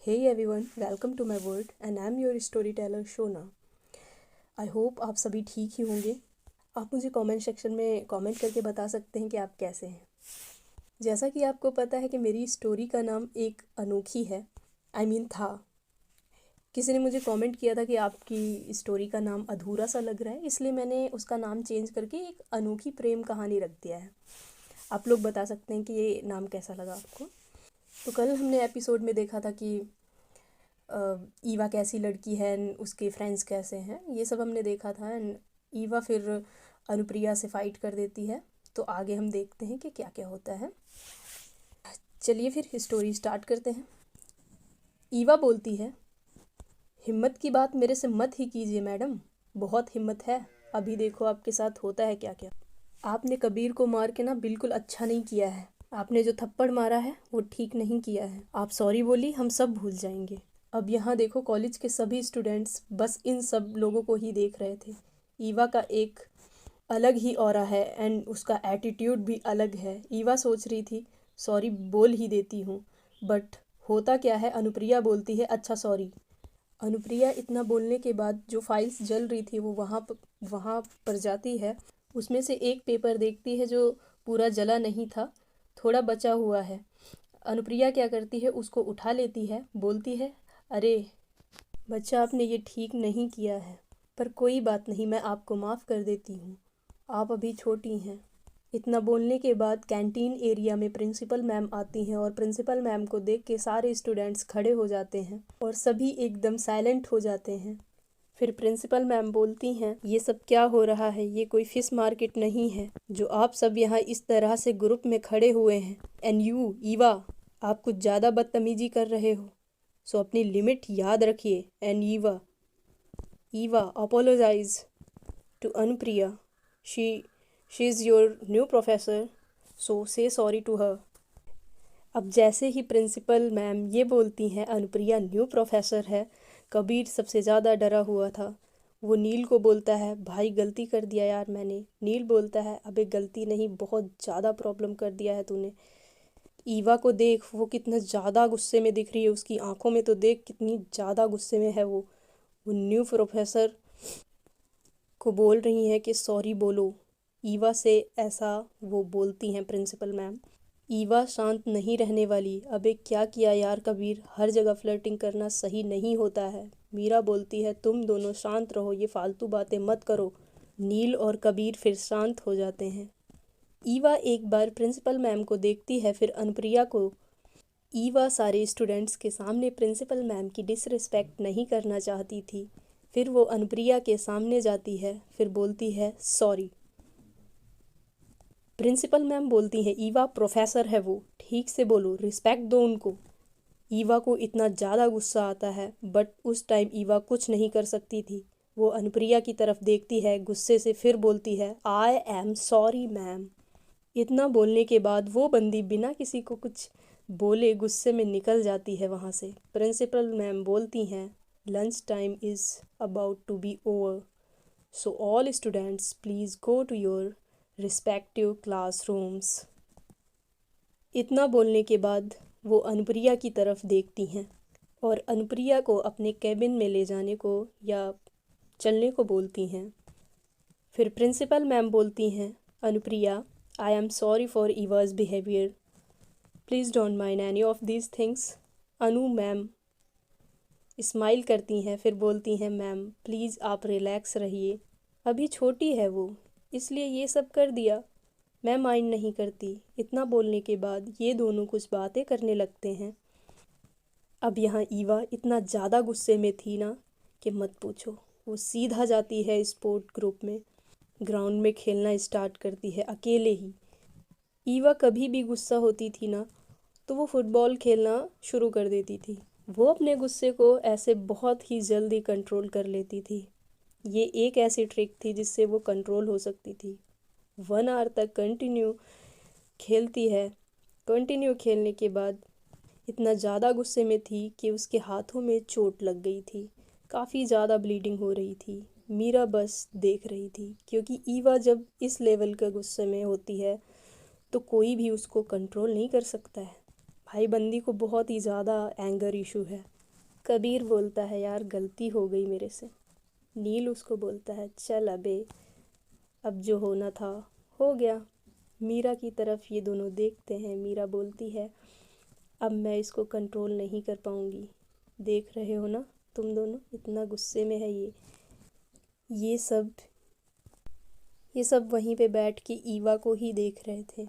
Hey everyone, welcome to my world and I'm your storyteller Shona. I hope आप सभी ठीक ही होंगे। आप मुझे कमेंट सेक्शन में कमेंट करके बता सकते हैं कि आप कैसे हैं। जैसा कि आपको पता है कि मेरी स्टोरी का नाम एक अनोखी है। था। किसी ने मुझे कमेंट किया था कि आपकी स्टोरी का नाम अधूरा सा लग रहा है, इसलिए मैंने उसका नाम चेंज करके एक अनोखी प्रेम कहानी रख दिया है। आप लोग बता सकते हैं कि ये नाम कैसा लगा आपको। तो कल हमने एपिसोड में देखा था कि ईवा कैसी लड़की है एंड उसके फ्रेंड्स कैसे हैं, ये सब हमने देखा था। एंड ईवा फिर अनुप्रिया से फाइट कर देती है। तो आगे हम देखते हैं कि क्या क्या होता है। चलिए फिर स्टोरी स्टार्ट करते हैं। ईवा बोलती है, हिम्मत की बात मेरे से मत ही कीजिए मैडम, बहुत हिम्मत है। अभी देखो आपके साथ होता है क्या क्या। आपने कबीर को मार के ना बिल्कुल अच्छा नहीं किया है। आपने जो थप्पड़ मारा है वो ठीक नहीं किया है। आप सॉरी बोली, हम सब भूल जाएंगे। अब यहाँ देखो, कॉलेज के सभी स्टूडेंट्स बस इन सब लोगों को ही देख रहे थे। ईवा का एक अलग ही ऑरा है एंड उसका एटीट्यूड भी अलग है। ईवा सोच रही थी सॉरी बोल ही देती हूँ, बट होता क्या है, अनुप्रिया बोलती है अच्छा सॉरी। अनुप्रिया इतना बोलने के बाद जो फाइल्स जल रही थी वो वहाँ पर जाती है। उसमें से एक पेपर देखती है जो पूरा जला नहीं था, थोड़ा बचा हुआ है। अनुप्रिया क्या करती है, उसको उठा लेती है, बोलती है अरे बच्चा, आपने ये ठीक नहीं किया है, पर कोई बात नहीं, मैं आपको माफ़ कर देती हूँ, आप अभी छोटी हैं। इतना बोलने के बाद कैंटीन एरिया में प्रिंसिपल मैम आती हैं और प्रिंसिपल मैम को देख के सारे स्टूडेंट्स खड़े हो जाते हैं और सभी एकदम साइलेंट हो जाते हैं। फिर प्रिंसिपल मैम बोलती हैं, ये सब क्या हो रहा है, ये कोई फिश मार्केट नहीं है जो आप सब यहाँ इस तरह से ग्रुप में खड़े हुए हैं। एंड यू ईवा, आप कुछ ज़्यादा बदतमीजी कर रहे हो, सो अपनी लिमिट याद रखिए। And Eva Eva apologize to Anupriya, she she is your new professor, so say sorry to her. अब जैसे ही प्रिंसिपल मैम ये बोलती हैं अनुप्रिया न्यू प्रोफेसर है, कबीर सबसे ज़्यादा डरा हुआ था। वो नील को बोलता है, भाई गलती कर दिया यार मैंने। नील बोलता है, अबे गलती नहीं, बहुत ज़्यादा प्रॉब्लम कर दिया है तूने। ईवा को देख, वो कितना ज़्यादा गुस्से में दिख रही है, उसकी आंखों में तो देख कितनी ज़्यादा गुस्से में है वो न्यू प्रोफेसर को बोल रही हैं कि सॉरी बोलो। ईवा से ऐसा वो बोलती हैं प्रिंसिपल मैम। ईवा शांत नहीं रहने वाली, अबे क्या किया यार कबीर, हर जगह फ्लर्टिंग करना सही नहीं होता है। मीरा बोलती है, तुम दोनों शांत रहो, ये फालतू बातें मत करो। नील और कबीर फिर शांत हो जाते हैं। ईवा एक बार प्रिंसिपल मैम को देखती है, फिर अनुप्रिया को। ईवा सारे स्टूडेंट्स के सामने प्रिंसिपल मैम की डिसरिस्पेक्ट नहीं करना चाहती थी। फिर वो अनुप्रिया के सामने जाती है, फिर बोलती है सॉरी। प्रिंसिपल मैम बोलती हैं, ईवा प्रोफेसर है वो, ठीक से बोलो, रिस्पेक्ट दो उनको। ईवा को इतना ज़्यादा गुस्सा आता है, बट उस टाइम ईवा कुछ नहीं कर सकती थी। वो अनुप्रिया की तरफ देखती है गुस्से से, फिर बोलती है आई एम सॉरी मैम। इतना बोलने के बाद वो बंदी बिना किसी को कुछ बोले गुस्से में निकल जाती है वहाँ से। प्रिंसिपल मैम बोलती हैं, lunch time is about to be over, so all students please go to your respective classrooms. इतना बोलने के बाद वो अनुप्रिया की तरफ देखती हैं और अनुप्रिया को अपने कैबिन में ले जाने को या चलने को बोलती हैं। फिर प्रिंसिपल मैम बोलती हैं, Anupriya, I am sorry for Eva's behaviour, please don't mind any of these things. Anu ma'am smile करती हैं, फिर बोलती हैं, मैम प्लीज़ आप रिलैक्स रहिए, अभी छोटी है वो, इसलिए ये सब कर दिया, मैं माइंड नहीं करती। इतना बोलने के बाद ये दोनों कुछ बातें करने लगते हैं। अब यहाँ ईवा इतना ज़्यादा गुस्से में थी ना कि मत पूछो। वो सीधा जाती है स्पोर्ट ग्रुप में, ग्राउंड में खेलना स्टार्ट करती है अकेले ही। ईवा कभी भी गुस्सा होती थी ना तो वो फुटबॉल खेलना शुरू कर देती थी। वो अपने गुस्से को ऐसे बहुत ही जल्दी कंट्रोल कर लेती थी। ये एक ऐसी ट्रिक थी जिससे वो कंट्रोल हो सकती थी। 1 आवर तक कंटिन्यू खेलती है। कंटिन्यू खेलने के बाद इतना ज़्यादा गुस्से में थी कि उसके हाथों में चोट लग गई थी, काफ़ी ज़्यादा ब्लीडिंग हो रही थी। मीरा बस देख रही थी, क्योंकि ईवा जब इस लेवल का गुस्से में होती है तो कोई भी उसको कंट्रोल नहीं कर सकता है। भाई बंदी को बहुत ही ज़्यादा एंगर इशू है। कबीर बोलता है यार गलती हो गई मेरे से। नील उसको बोलता है चल अबे, अब जो होना था हो गया। मीरा की तरफ ये दोनों देखते हैं। मीरा बोलती है अब मैं इसको कंट्रोल नहीं कर पाऊँगी। देख रहे हो ना तुम दोनों, इतना गुस्से में है ये। ये सब ये सब वहीं पे बैठ के ईवा को ही देख रहे थे।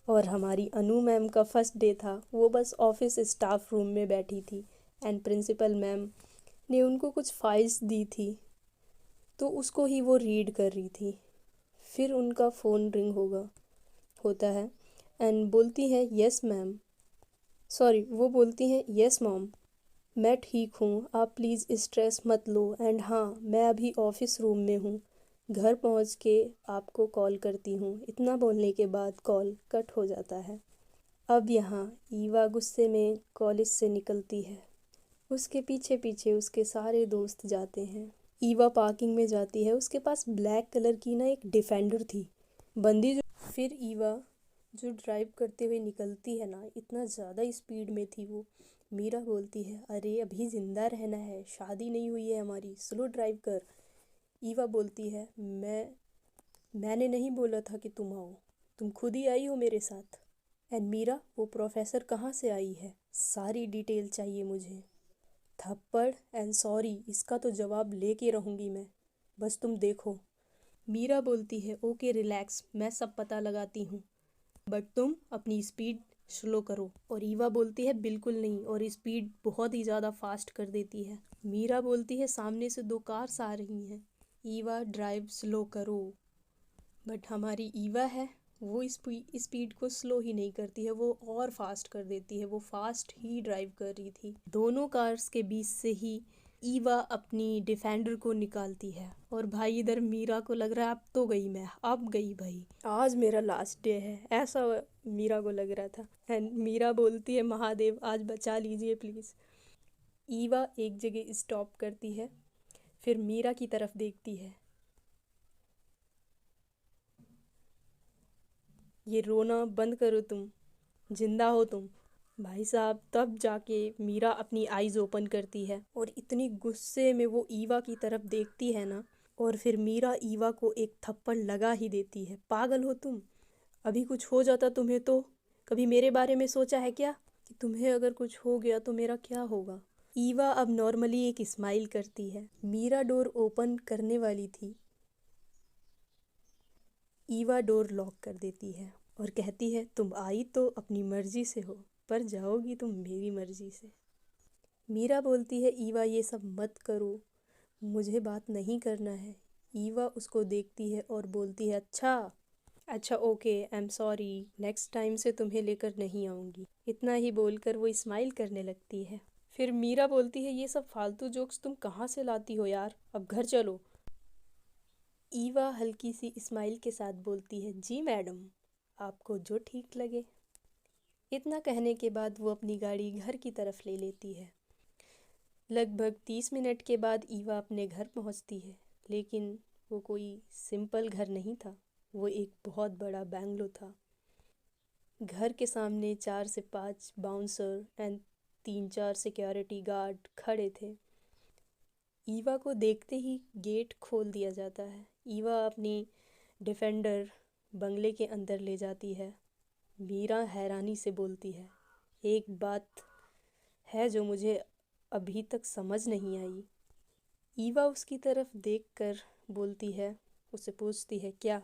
और हमारी अनु मैम का फर्स्ट डे था, वो बस ऑफिस स्टाफ रूम में बैठी थी एंड प्रिंसिपल मैम ने उनको कुछ फाइल्स दी थी तो उसको ही वो रीड कर रही थी। फिर उनका फ़ोन रिंग होता है एंड बोलती है यस मैम, सॉरी वो बोलती हैं यस मॉम, मैं ठीक हूँ, आप प्लीज़ स्ट्रेस मत लो एंड हाँ मैं अभी ऑफिस रूम में हूँ, घर पहुँच के आपको कॉल करती हूँ। इतना बोलने के बाद कॉल कट हो जाता है। अब यहाँ ईवा गुस्से में कॉलेज से निकलती है। उसके पीछे पीछे उसके सारे दोस्त जाते हैं। ईवा पार्किंग में जाती है, उसके पास ब्लैक कलर की ना एक डिफेंडर थी बंदी जो। फिर ईवा जो ड्राइव करते हुए निकलती है ना, इतना ज़्यादा स्पीड में थी वो। मीरा बोलती है अरे अभी ज़िंदा रहना है, शादी नहीं हुई है हमारी, स्लो ड्राइव कर। ईवा बोलती है मैंने नहीं बोला था कि तुम आओ, तुम खुद ही आई हो मेरे साथ। एंड मीरा वो प्रोफेसर कहाँ से आई है, सारी डिटेल चाहिए मुझे। थप्पड़ एंड सॉरी इसका तो जवाब लेके रहूँगी मैं, बस तुम देखो। मीरा बोलती है ओके रिलैक्स, मैं सब पता लगाती हूँ, बट तुम अपनी स्पीड स्लो करो। और ईवा बोलती है बिल्कुल नहीं, और स्पीड बहुत ही ज़्यादा फास्ट कर देती है। मीरा बोलती है सामने से 2 कार्स आ रही हैं, ईवा ड्राइव स्लो करो। बट हमारी ईवा है वो स्पीड को स्लो ही नहीं करती है, वो और फास्ट कर देती है। वो फास्ट ही ड्राइव कर रही थी। दोनों कार्स के बीच से ही ईवा अपनी डिफेंडर को निकालती है। और भाई इधर मीरा को लग रहा है अब तो गई मैं, अब गई भाई, आज मेरा लास्ट डे है, ऐसा मीरा को लग रहा था। एंड मीरा बोलती है महादेव आज बचा लीजिए प्लीज़। ईवा एक जगह स्टॉप करती है, फिर मीरा की तरफ देखती है। ये रोना बंद करो तुम, जिंदा हो तुम। भाई साहब तब जाके मीरा अपनी आईज ओपन करती है और इतनी गुस्से में वो ईवा की तरफ देखती है ना, और फिर मीरा ईवा को एक थप्पड़ लगा ही देती है। पागल हो तुम, अभी कुछ हो जाता तुम्हें तो कभी मेरे बारे में सोचा है क्या कि तुम्हें अगर कुछ हो गया तो मेरा क्या होगा। ईवा अब नॉर्मली एक स्माइल करती है। मीरा डोर ओपन करने वाली थी, ईवा डोर लॉक कर देती है और कहती है तुम आई तो अपनी मर्जी से हो, पर जाओगी तुम मेरी मर्जी से। मीरा बोलती है ईवा ये सब मत करो, मुझे बात नहीं करना है। ईवा उसको देखती है और बोलती है अच्छा अच्छा okay I am sorry, next time से तुम्हें लेकर नहीं आऊँगी। इतना ही बोलकर वो स्माइल करने लगती है। फिर मीरा बोलती है ये सब फालतू जोक्स तुम कहाँ से लाती हो यार, अब घर चलो। ईवा हल्की सी स्माइल के साथ बोलती है जी मैडम, आपको जो ठीक लगे। इतना कहने के बाद वो अपनी गाड़ी घर की तरफ ले लेती है। लगभग 30 मिनट के बाद ईवा अपने घर पहुंचती है, लेकिन वो कोई सिंपल घर नहीं था, वो एक बहुत बड़ा बंगलो था। घर के सामने 4 से 5 बाउंसर एंड 3-4 सिक्योरिटी गार्ड खड़े थे। ईवा को देखते ही गेट खोल दिया जाता है। ईवा अपनी डिफेंडर बंगले के अंदर ले जाती है। मीरा हैरानी से बोलती है एक बात है जो मुझे अभी तक समझ नहीं आई। ईवा उसकी तरफ देखकर बोलती है, उससे पूछती है क्या।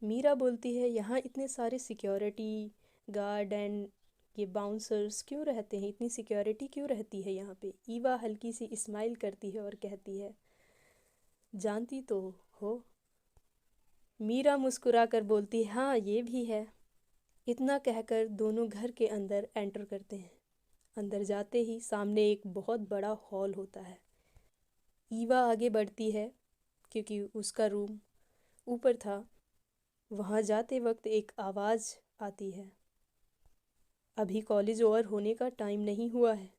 मीरा बोलती है यहाँ इतने सारे सिक्योरिटी गार्ड एंड ये बाउंसर्स क्यों रहते हैं, इतनी सिक्योरिटी क्यों रहती है यहाँ पे। ईवा हल्की सी स्माइल करती है और कहती है जानती तो हो। मीरा मुस्कुरा कर बोलती है हाँ ये भी है। इतना कहकर दोनों घर के अंदर एंटर करते हैं। अंदर जाते ही सामने एक बहुत बड़ा हॉल होता है। ईवा आगे बढ़ती है क्योंकि उसका रूम ऊपर था। वहाँ जाते वक्त एक आवाज़ आती है अभी कॉलेज ओवर होने का टाइम नहीं हुआ है।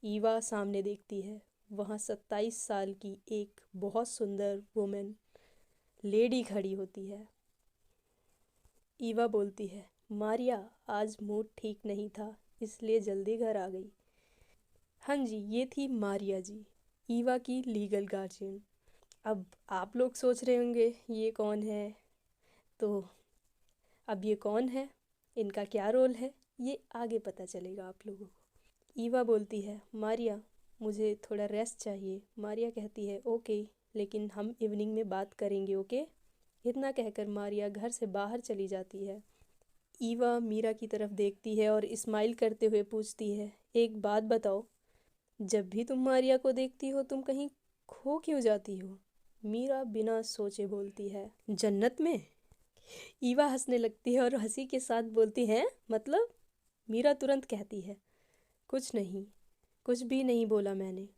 ईवा सामने देखती है, वहाँ 27 साल की एक बहुत सुंदर वुमेन लेडी खड़ी होती है। ईवा बोलती है मारिया आज मूड ठीक नहीं था, इसलिए जल्दी घर आ गई। हाँ जी, ये थी मारिया जी, ईवा की लीगल गार्जियन। अब आप लोग सोच रहे होंगे ये कौन है, तो अब ये कौन है, इनका क्या रोल है, ये आगे पता चलेगा आप लोगों को। ईवा बोलती है, मारिया मुझे थोड़ा रेस्ट चाहिए। मारिया कहती है, ओके, लेकिन हम इवनिंग में बात करेंगे, ओके। इतना कहकर मारिया घर से बाहर चली जाती है। ईवा मीरा की तरफ देखती है और स्माइल करते हुए पूछती है, एक बात बताओ, जब भी तुम मारिया को देखती हो तुम कहीं खो क्यों जाती हो? मीरा बिना सोचे बोलती है, जन्नत में। ईवा हंसने लगती है और हंसी के साथ बोलती है, मतलब? मीरा तुरंत कहती है, कुछ नहीं, कुछ भी नहीं बोला मैंने,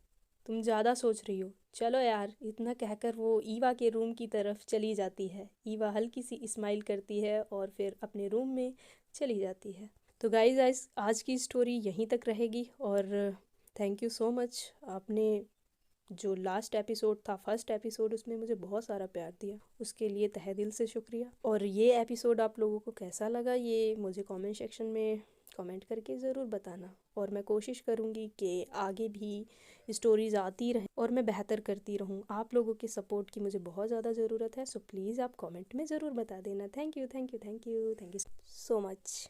तुम ज़्यादा सोच रही हो, चलो यार। इतना कहकर वो ईवा के रूम की तरफ चली जाती है। ईवा हल्की सी स्माइल करती है और फिर अपने रूम में चली जाती है। तो गाइज आज की स्टोरी यहीं तक रहेगी और थैंक यू सो मच। आपने जो लास्ट एपिसोड था, फर्स्ट एपिसोड, उसमें मुझे बहुत सारा प्यार दिया, उसके लिए तहे दिल से शुक्रिया। और ये एपिसोड आप लोगों को कैसा लगा ये मुझे कमेंट सेक्शन में कमेंट करके ज़रूर बताना। और मैं कोशिश करूँगी कि आगे भी स्टोरीज़ आती रहें और मैं बेहतर करती रहूँ। आप लोगों के सपोर्ट की मुझे बहुत ज़्यादा ज़रूरत है, सो प्लीज़ आप कमेंट में ज़रूर बता देना। Thank you, thank you, thank you, thank you so much.